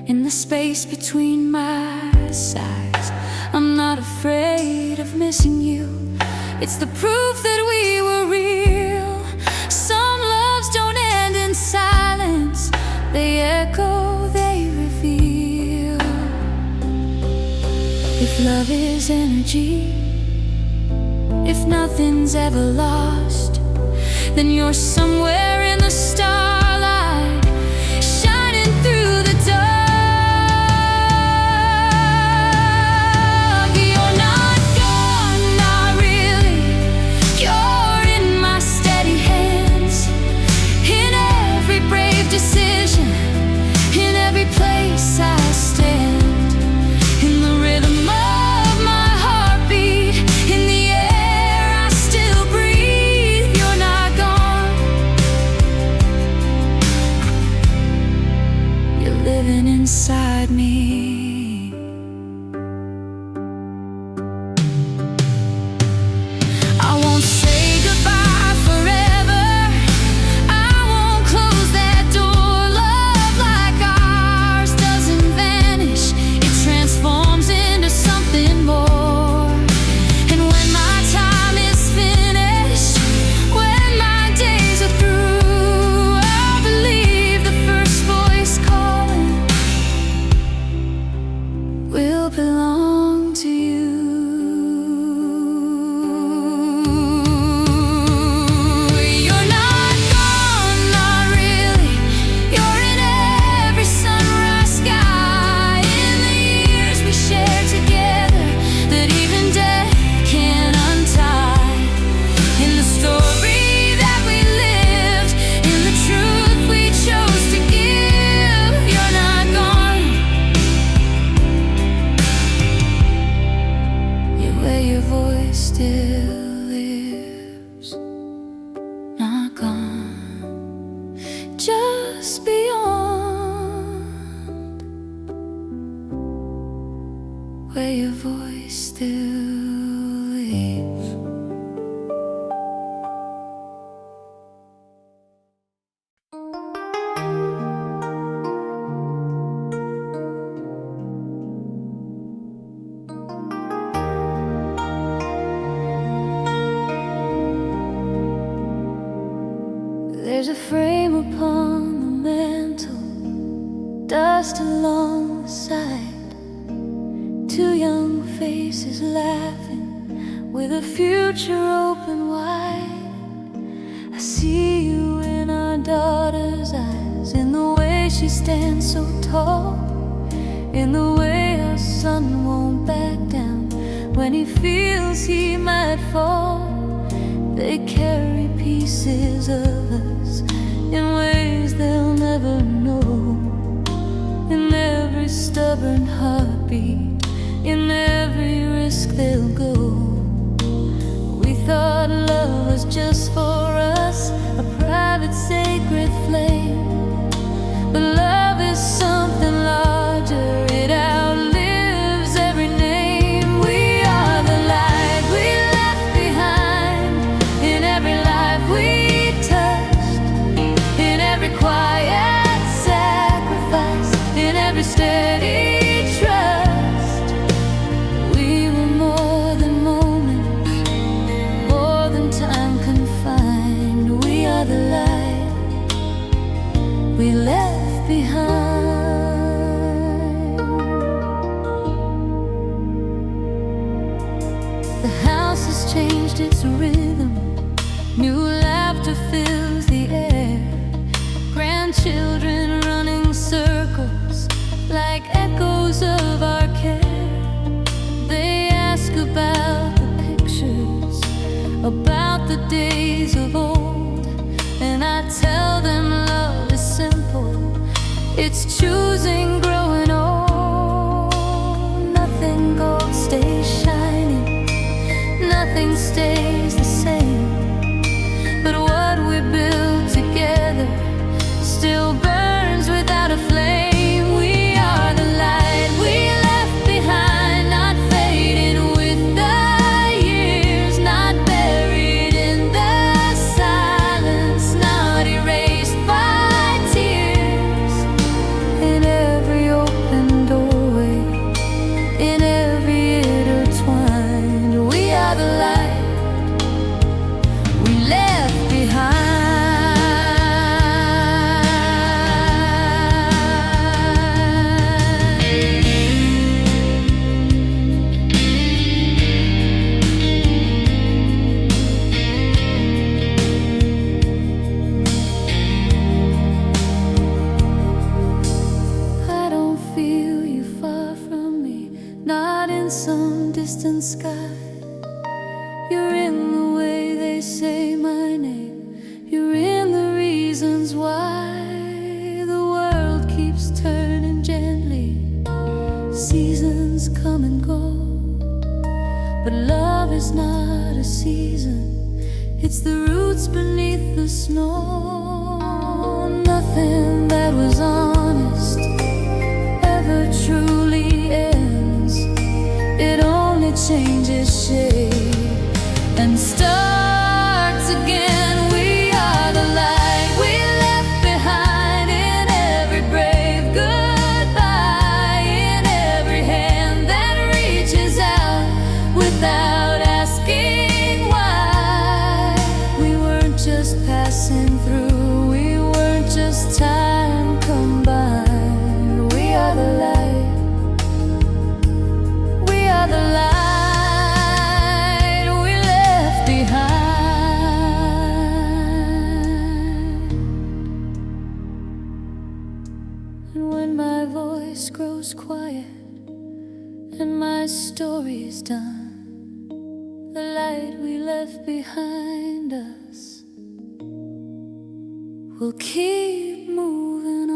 [SPEAKER 1] in the space between my sighs. I'm not afraid of missing you, it's the proof that we were real. Some loves don't end in silence, they echo, they reveal. If love is energy, if nothing's ever lost, then you're somewhere in the starlight, shining through the dark. You're not gone, not really. You're in my steady hands, in every brave decision, in every place I stand, in the rhythm of my heartbeat, in the air I still breathe. You're not gone, still lives, not gone, just beyond, where your voice still lives. There's a frame upon the mantle, dust along the side, two young faces laughing with a future open wide. I see you in our daughter's eyes, in the way she stands so tall, in the way our son won't back down when he feels he might fall. They carry pieces of us in ways they'll never know, in every stubborn heartbeat, in every risk they'll go. We thought love was just for us, a private sacred flame, but love is something larger, it outlives every name. We are the light we left behind, in every life we touched, in every quiet sacrifice, in every steady trust. We were more than moments, more than time confined. We are the light we left behind. The house has changed its rhythm, new laughter fills the air, grandchildren running circles like echoes of our care. They ask about the pictures, about the days of old, and I tell them love is simple, it's choosing growing old. Nothing gold stays shining, nothing stays the same, but what we build together still burns without a flame. We are the light we left behind, not fading with the years, not buried in the silence, not erased by tears. In every open doorway, in every intertwined, we are the light we left behind. I don't feel you far from me, not in some distant sky. You're in the way they say my name, you're in the reasons why the world keeps turning gently. Seasons come and go, but love is not a season, it's the roots beneath the snow. Nothing that was honest ever truly ends, it only changes shape and starts again. We are the light we left behind, in every brave goodbye, in every hand that reaches out without asking why. We weren't just passing through, we weren't just time combined. We are the light, we are the light we left behind. And when my voice grows quiet and my story's done, the light we left behind us will keep moving on.